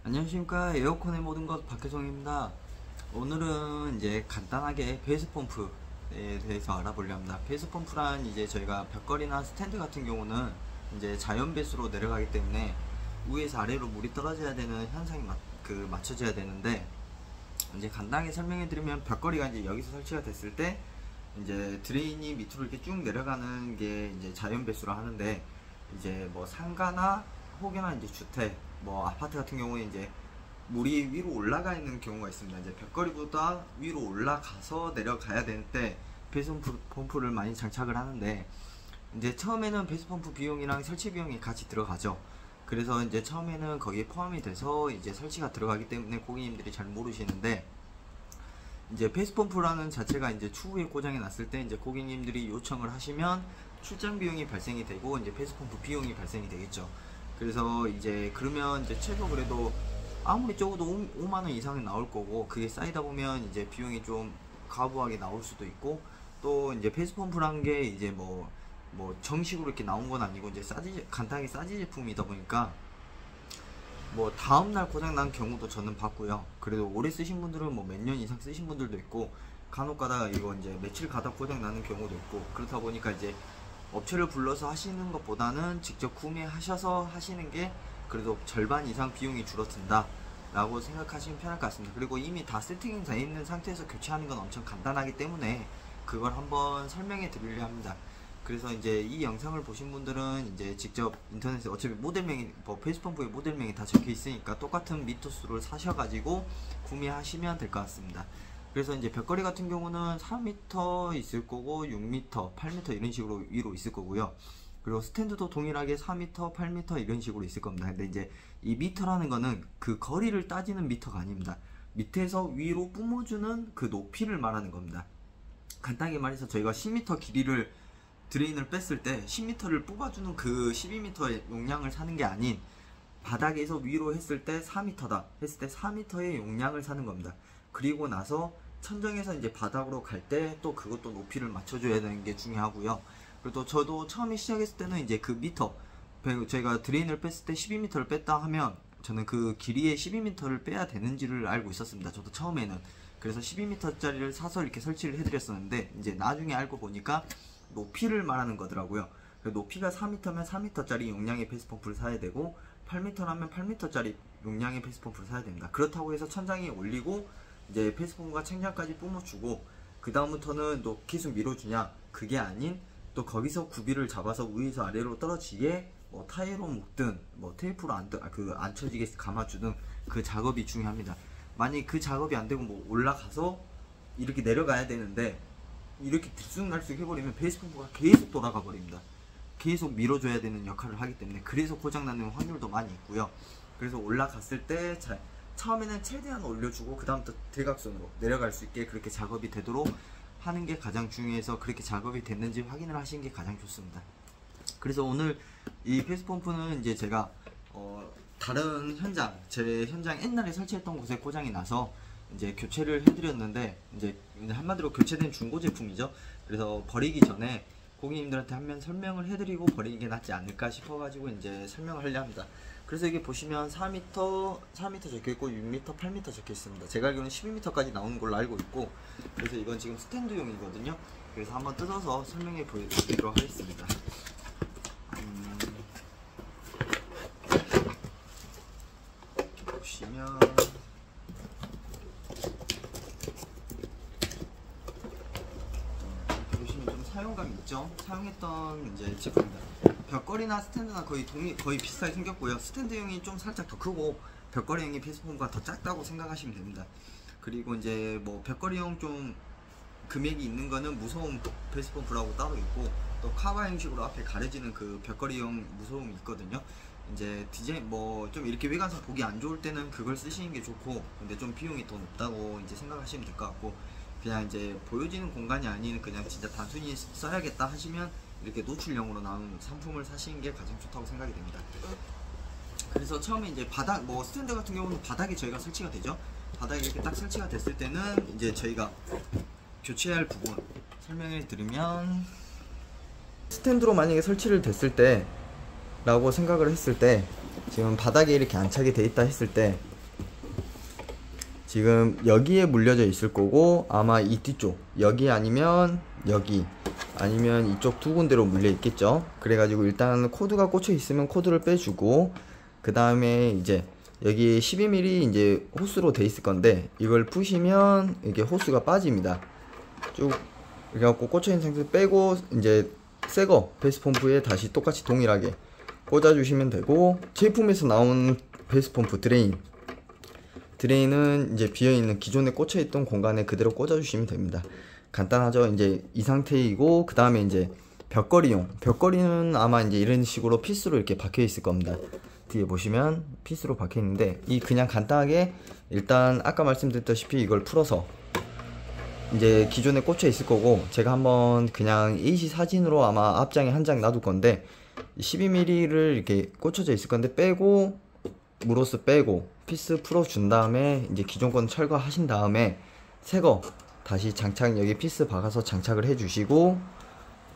안녕하십니까. 에어컨의 모든 것 박혜성입니다. 오늘은 이제 간단하게 배수 펌프에 대해서 알아보려 합니다. 배수 펌프란 이제 저희가 벽걸이나 스탠드 같은 경우는 이제 자연 배수로 내려가기 때문에 위에서 아래로 물이 떨어져야 되는 현상이 맞춰져야 되는데, 이제 간단하게 설명해 드리면, 벽걸이가 이제 여기서 설치가 됐을 때 이제 드레인이 밑으로 이렇게 쭉 내려가는 게 이제 자연 배수를 하는데, 이제 뭐 상가나 혹여나 이제 주택, 뭐 아파트 같은 경우에 이제 물이 위로 올라가 있는 경우가 있습니다. 이제 벽걸이보다 위로 올라가서 내려가야 되는 때 배수 펌프를 많이 장착을 하는데, 이제 처음에는 배수 펌프 비용이랑 설치 비용이 같이 들어가죠. 그래서 이제 처음에는 거기에 포함이 돼서 이제 설치가 들어가기 때문에 고객님들이 잘 모르시는데, 이제 배수 펌프라는 자체가 이제 추후에 고장이 났을 때 이제 고객님들이 요청을 하시면 출장 비용이 발생이 되고 이제 배수 펌프 비용이 발생이 되겠죠. 그래서 이제 그러면 이제 최소 그래도 아무리 적어도 5만원 이상은 나올 거고, 그게 쌓이다 보면 이제 비용이 좀 과부하게 나올 수도 있고, 또 이제 배수 펌프란 게 이제 뭐 정식으로 이렇게 나온 건 아니고 이제 간단하게 싸지 제품이다 보니까 뭐 다음날 고장 난 경우도 저는 봤고요. 그래도 오래 쓰신 분들은 뭐 몇 년 이상 쓰신 분들도 있고, 간혹 가다가 이거 이제 며칠 가다 고장 나는 경우도 있고, 그렇다 보니까 이제 업체를 불러서 하시는 것보다는 직접 구매하셔서 하시는 게 그래도 절반 이상 비용이 줄어든다 라고 생각하시면 편할 것 같습니다. 그리고 이미 다 세팅이 되어 있는 상태에서 교체하는 건 엄청 간단하기 때문에 그걸 한번 설명해 드리려 합니다. 그래서 이제 이 영상을 보신 분들은 이제 직접 인터넷에 어차피 모델명이 배수 펌프의 모델명이 다 적혀 있으니까 똑같은 미터 수를 사셔가지고 구매하시면 될 것 같습니다. 그래서 이제 벽걸이 같은 경우는 4m 있을 거고 6m, 8m 이런 식으로 위로 있을 거고요. 그리고 스탠드도 동일하게 4m, 8m 이런 식으로 있을 겁니다. 근데 이제 이 미터라는 거는 그 거리를 따지는 미터가 아닙니다. 밑에서 위로 뿜어주는 그 높이를 말하는 겁니다. 간단하게 말해서 저희가 10m 길이를 드레인을 뺐을 때 10m를 뽑아주는 그 12m의 용량을 사는 게 아닌, 바닥에서 위로 했을 때 4m다 했을 때 4m의 용량을 사는 겁니다. 그리고 나서 천정에서 이제 바닥으로 갈 때 또 그것도 높이를 맞춰줘야 되는 게 중요하고요. 그리고 또 저도 처음에 시작했을 때는 이제 그 미터, 저희가 드레인을 뺐을 때 12m를 뺐다 하면 저는 그 길이에 12m를 빼야 되는지를 알고 있었습니다. 저도 처음에는. 그래서 12m짜리를 사서 이렇게 설치를 해드렸었는데, 이제 나중에 알고 보니까 높이를 말하는 거더라고요. 높이가 4m면 4m짜리 용량의 배수 펌프를 사야 되고, 8m라면 8m짜리 용량의 배수 펌프를 사야 됩니다. 그렇다고 해서 천장에 올리고 이제 배수 펌프가 천장까지 뿜어주고 그 다음부터는 또 계속 밀어주냐, 그게 아닌, 또 거기서 구비를 잡아서 위에서 아래로 떨어지게 뭐 타이로 묶든 뭐 테이프로 안 쳐지게 감아주든 그 작업이 중요합니다. 만약 그 작업이 안 되고 뭐 올라가서 이렇게 내려가야 되는데 이렇게 들쑥날쑥 해버리면 배수 펌프가 계속 돌아가 버립니다. 계속 밀어줘야 되는 역할을 하기 때문에, 그래서 고장나는 확률도 많이 있고요. 그래서 올라갔을 때 처음에는 최대한 올려주고 그 다음부터 대각선으로 내려갈 수 있게 그렇게 작업이 되도록 하는 게 가장 중요해서, 그렇게 작업이 됐는지 확인을 하시는 게 가장 좋습니다. 그래서 오늘 이 배수 펌프는 이제 제가 다른 현장, 제 현장 옛날에 설치했던 곳에 고장이 나서 이제 교체를 해드렸는데, 이제 한마디로 교체된 중고 제품이죠. 그래서 버리기 전에 고객님들한테 한번 설명을 해드리고 버리는 게 낫지 않을까 싶어가지고 이제 설명을 하려 합니다. 그래서 이게 보시면 4m 적혀있고 6m, 8m 적혀있습니다. 제가 알기로는 12m까지 나오는 걸로 알고 있고, 그래서 이건 지금 스탠드용이거든요. 그래서 한번 뜯어서 설명해 보여드리도록 하겠습니다. 보시면 좀 사용감이 있죠. 사용했던 이제 제품입니다. 벽걸이나 스탠드나 거의 비슷하게 생겼고요. 스탠드형이 좀 살짝 더 크고 벽걸이형이 배수 펌프가 더 작다고 생각하시면 됩니다. 그리고 이제 뭐 벽걸이형 좀 금액이 있는 거는 무소음 배수 펌프라고 따로 있고, 또 카바 형식으로 앞에 가려지는 그 벽걸이형 무소음이 있거든요. 이제 디자인 뭐 좀 이렇게 외관상 보기 안 좋을 때는 그걸 쓰시는 게 좋고, 근데 좀 비용이 더 높다고 이제 생각하시면 될 것 같고, 그냥 이제 보여지는 공간이 아닌 그냥 진짜 단순히 써야겠다 하시면 이렇게 노출형으로 나온 상품을 사시는 게 가장 좋다고 생각이 됩니다. 그래서 처음에 이제 바닥, 뭐 스탠드 같은 경우는 바닥에 저희가 설치가 되죠. 바닥에 이렇게 딱 설치가 됐을 때는 이제 저희가 교체할 부분 설명을 드리면, 스탠드로 만약에 설치를 됐을 때 라고 생각을 했을 때, 지금 바닥에 이렇게 안착이 돼 있다 했을 때 지금 여기에 물려져 있을 거고, 아마 이 뒤쪽 여기 아니면 여기 아니면 이쪽 두 군데로 물려 있겠죠. 그래가지고 일단 코드가 꽂혀 있으면 코드를 빼주고, 그 다음에 이제 여기 12mm 이제 호스로 돼 있을 건데, 이걸 푸시면 이게 호스가 빠집니다. 쭉 그래갖고 꽂혀 있는 상태에서 빼고, 이제 새거 베이스 펌프에 다시 똑같이 동일하게 꽂아 주시면 되고, 제품에서 나온 베이스 펌프 드레인은 이제 비어있는 기존에 꽂혀있던 공간에 그대로 꽂아주시면 됩니다. 간단하죠. 이제 이 상태이고, 그 다음에 이제 벽걸이는 아마 이제 이런 식으로 피스로 이렇게 박혀 있을 겁니다. 뒤에 보시면 피스로 박혀 있는데, 이 그냥 간단하게 일단 아까 말씀드렸다시피 이걸 풀어서 이제 기존에 꽂혀 있을 거고, 제가 한번 그냥 AC 사진으로 아마 앞장에 한 장 놔둘 건데, 12mm를 이렇게 꽂혀져 있을 건데 빼고, 무로스 빼고 피스 풀어 준 다음에 이제 기존 건 철거하신 다음에 새거 다시 장착, 여기 피스 박아서 장착을 해 주시고,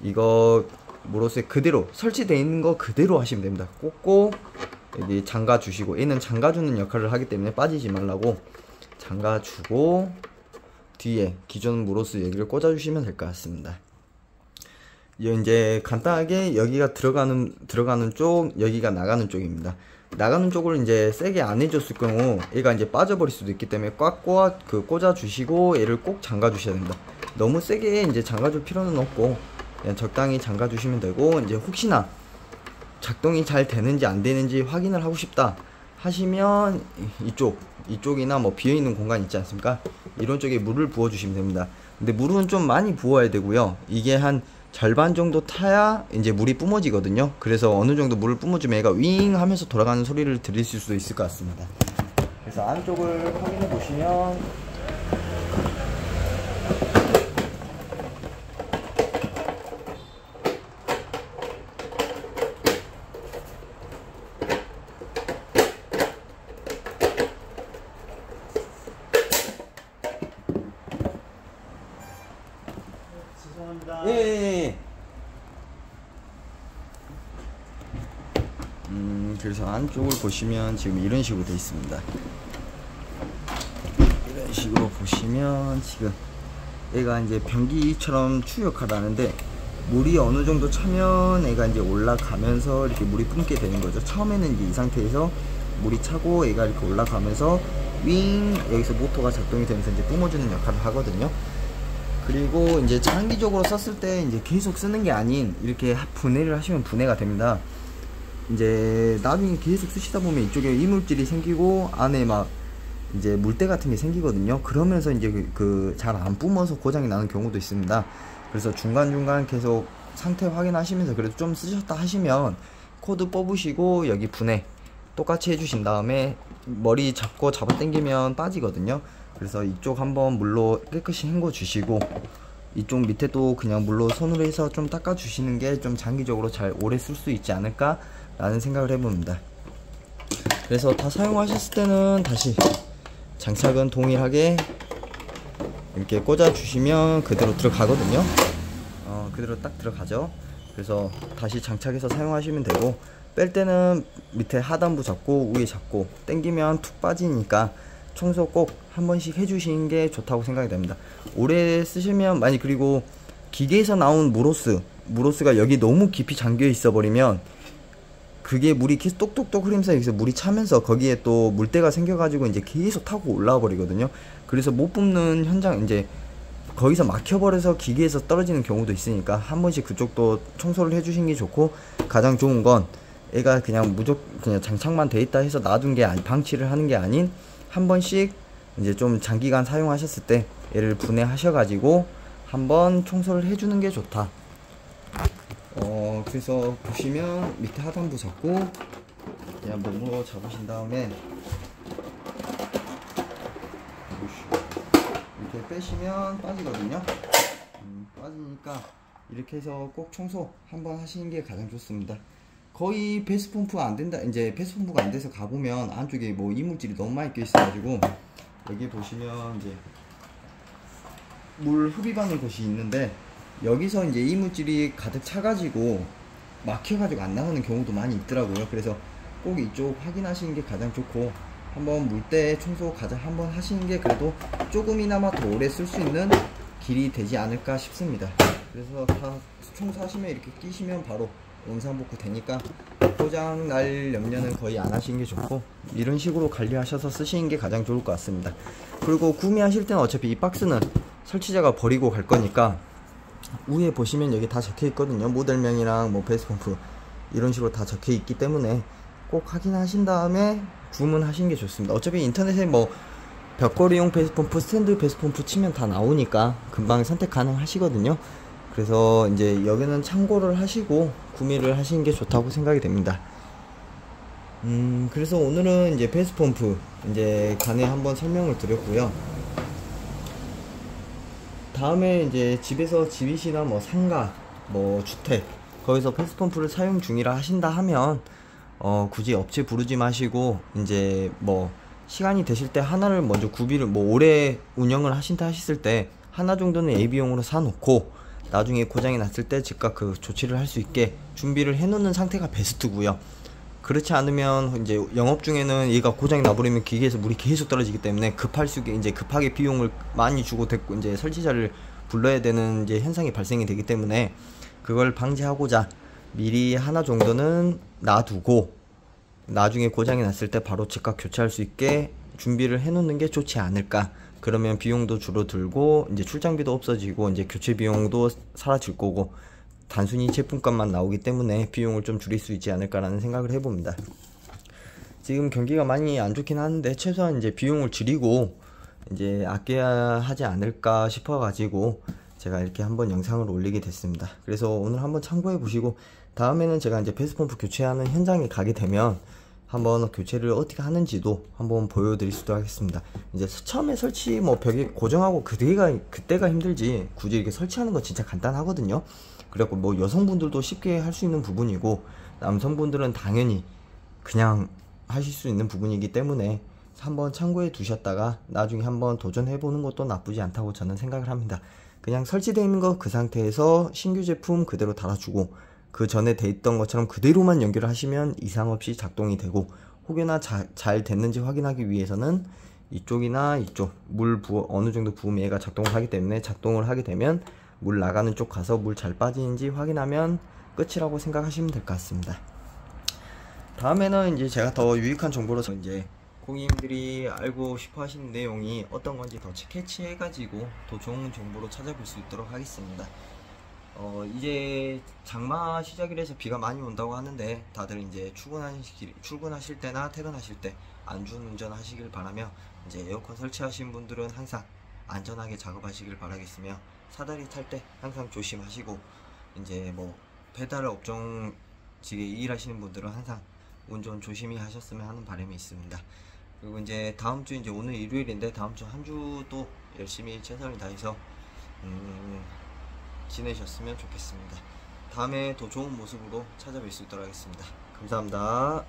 이거 무로스에 그대로 설치되어 있는 거 그대로 하시면 됩니다. 꽂고 여기 잠가 주시고, 얘는 잠가 주는 역할을 하기 때문에 빠지지 말라고 잠가 주고, 뒤에 기존 무로스 여기를 꽂아 주시면 될 것 같습니다. 이제 간단하게 여기가 들어가는 쪽, 여기가 나가는 쪽입니다. 나가는 쪽을 이제 세게 안 해줬을 경우 얘가 이제 빠져버릴 수도 있기 때문에 꽉 꽂아 주시고, 얘를 꼭 잠가 주셔야 됩니다. 너무 세게 이제 잠가 줄 필요는 없고, 그냥 적당히 잠가 주시면 되고, 이제 혹시나 작동이 잘 되는지 안 되는지 확인을 하고 싶다 하시면 이쪽이나 뭐 비어있는 공간 있지 않습니까? 이런 쪽에 물을 부어 주시면 됩니다. 근데 물은 좀 많이 부어야 되고요. 이게 한 절반 정도 타야 이제 물이 뿜어지거든요. 그래서 어느 정도 물을 뿜어주면 얘가 윙 하면서 돌아가는 소리를 들으실 수도 있을 것 같습니다. 그래서 안쪽을 확인해 보시면 죄송합니다. 예. 그래서 안쪽을 보시면 지금 이런 식으로 되어 있습니다. 이런 식으로 보시면 지금 얘가 이제 변기처럼 추 역할을 하는데, 물이 어느 정도 차면 얘가 이제 올라가면서 이렇게 물이 뿜게 되는 거죠. 처음에는 이제 이 상태에서 물이 차고 얘가 이렇게 올라가면서 윙, 여기서 모터가 작동이 되면서 이제 뿜어주는 역할을 하거든요. 그리고 이제 장기적으로 썼을 때 이제 계속 쓰는 게 아닌, 이렇게 분해를 하시면 분해가 됩니다. 이제 나중에 계속 쓰시다 보면 이쪽에 이물질이 생기고 안에 막 이제 물때 같은 게 생기거든요. 그러면서 이제 잘 안 뿜어서 고장이 나는 경우도 있습니다. 그래서 중간중간 계속 상태 확인하시면서 그래도 좀 쓰셨다 하시면 코드 뽑으시고 여기 분해 똑같이 해주신 다음에 머리 잡고 잡아 당기면 빠지거든요. 그래서 이쪽 한번 물로 깨끗이 헹궈 주시고, 이쪽 밑에도 그냥 물로 손으로 해서 좀 닦아 주시는 게 좀 장기적으로 잘 오래 쓸 수 있지 않을까 라는 생각을 해봅니다. 그래서 다 사용하셨을 때는 다시 장착은 동일하게 이렇게 꽂아 주시면 그대로 들어가거든요. 그대로 딱 들어가죠. 그래서 다시 장착해서 사용하시면 되고, 뺄 때는 밑에 하단부 잡고 위에 잡고 당기면 툭 빠지니까 청소 꼭 한 번씩 해주시는 게 좋다고 생각이 됩니다. 오래 쓰시면 많이, 그리고 기계에서 나온 무로스가 여기 너무 깊이 잠겨 있어 버리면 그게 물이 계속 똑똑똑 흐르면서 여기서 물이 차면서 거기에 또 물때가 생겨가지고 이제 계속 타고 올라와 버리거든요. 그래서 못 뿜는 현장, 이제 거기서 막혀버려서 기계에서 떨어지는 경우도 있으니까 한 번씩 그쪽도 청소를 해주시는 게 좋고, 가장 좋은 건 얘가 그냥 그냥 장착만 돼 있다 해서 놔둔 게 방치를 하는 게 아닌, 한 번씩 이제 좀 장기간 사용하셨을 때 얘를 분해하셔가지고 한번 청소를 해주는 게 좋다. 그래서 보시면 밑에 하단부 잡고 그냥 몸으로 잡으신 다음에 이렇게 빼시면 빠지거든요. 빠지니까 이렇게 해서 꼭 청소 한번 하시는 게 가장 좋습니다. 거의 베이스 펌프 안 된다, 이제 베이스 펌프가 안 돼서 가보면 안쪽에 뭐 이물질이 너무 많이 껴 있어가지고, 여기 보시면 이제 물 흡입하는 곳이 있는데, 여기서 이제 이물질이 가득 차가지고 막혀가지고 안 나가는 경우도 많이 있더라고요. 그래서 꼭 이쪽 확인하시는 게 가장 좋고, 한번 물때 청소 가장 한번 하시는 게 그래도 조금이나마 더 오래 쓸 수 있는 길이 되지 않을까 싶습니다. 그래서 다 청소하시면 이렇게 끼시면 바로 원상복구 되니까 고장 날 염려는 거의 안 하시는 게 좋고, 이런 식으로 관리하셔서 쓰시는 게 가장 좋을 것 같습니다. 그리고 구매하실 때는 어차피 이 박스는 설치자가 버리고 갈 거니까 위에 보시면 여기 다 적혀 있거든요. 모델명이랑 뭐 베이스펌프 이런 식으로 다 적혀 있기 때문에 꼭 확인하신 다음에 주문하시는 게 좋습니다. 어차피 인터넷에 뭐 벽걸이용 베이스펌프, 스탠드 베이스펌프 치면 다 나오니까 금방 선택 가능하시거든요. 그래서 이제 여기는 참고를 하시고 구매를 하시는 게 좋다고 생각이 됩니다. 그래서 오늘은 이제 베이스펌프 이제 간에 한번 설명을 드렸고요. 다음에 이제 집에서 집이시나 뭐 상가, 뭐 주택 거기서 베이스펌프를 사용 중이라 하신다 하면 굳이 업체 부르지 마시고 이제 뭐 시간이 되실 때 하나를 먼저 구비를, 뭐 오래 운영을 하신다 하셨을 때 하나 정도는 예비용으로 사놓고 나중에 고장이 났을 때 즉각 그 조치를 할 수 있게 준비를 해 놓는 상태가 베스트고요. 그렇지 않으면 이제 영업 중에는 얘가 고장이 나버리면 기계에서 물이 계속 떨어지기 때문에 급할 수게 이제 급하게 비용을 많이 주고 됐고 이제 설치자를 불러야 되는 이제 현상이 발생이 되기 때문에 그걸 방지하고자 미리 하나 정도는 놔두고 나중에 고장이 났을 때 바로 즉각 교체할 수 있게 준비를 해 놓는 게 좋지 않을까. 그러면 비용도 줄어들고 이제 출장비도 없어지고 이제 교체 비용도 사라질 거고 단순히 제품값만 나오기 때문에 비용을 좀 줄일 수 있지 않을까라는 생각을 해봅니다. 지금 경기가 많이 안 좋긴 하는데 최소한 이제 비용을 줄이고 이제 아껴야 하지 않을까 싶어 가지고 제가 이렇게 한번 영상을 올리게 됐습니다. 그래서 오늘 한번 참고해 보시고 다음에는 제가 이제 베이스펌프 교체하는 현장에 가게 되면 한번 교체를 어떻게 하는지도 한번 보여드릴 수도 하겠습니다. 이제 처음에 설치 뭐 벽에 고정하고 그때가 힘들지 굳이 이렇게 설치하는 건 진짜 간단하거든요. 그래갖고 뭐 여성분들도 쉽게 할 수 있는 부분이고 남성분들은 당연히 그냥 하실 수 있는 부분이기 때문에 한번 참고해 두셨다가 나중에 한번 도전해 보는 것도 나쁘지 않다고 저는 생각을 합니다. 그냥 설치되어 있는 거 그 상태에서 신규 제품 그대로 달아주고 그 전에 돼 있던 것처럼 그대로만 연결을 하시면 이상 없이 작동이 되고, 혹여나 잘 됐는지 확인하기 위해서는 이쪽이나 이쪽 물 어느 정도 부으면 얘가 작동을 하기 때문에 작동을 하게 되면 물 나가는 쪽 가서 물 잘 빠지는지 확인하면 끝이라고 생각하시면 될 것 같습니다. 다음에는 이제 제가 더 유익한 정보로서 이제 고객님들이 알고 싶어 하시는 내용이 어떤 건지 더 캐치해 가지고 더 좋은 정보로 찾아볼 수 있도록 하겠습니다. 이제 장마 시작이라서 비가 많이 온다고 하는데 다들 이제 출근하실 때나 퇴근하실 때 안전운전 하시길 바라며, 이제 에어컨 설치하신 분들은 항상 안전하게 작업하시길 바라겠으며, 사다리 탈 때 항상 조심하시고, 이제 뭐 배달 업종직에 일하시는 분들은 항상 운전 조심히 하셨으면 하는 바람이 있습니다. 그리고 이제 다음 주, 이제 오늘 일요일인데 다음 주 한 주도 열심히 최선을 다해서 지내셨으면 좋겠습니다. 다음에 더 좋은 모습으로 찾아뵐 수 있도록 하겠습니다. 감사합니다.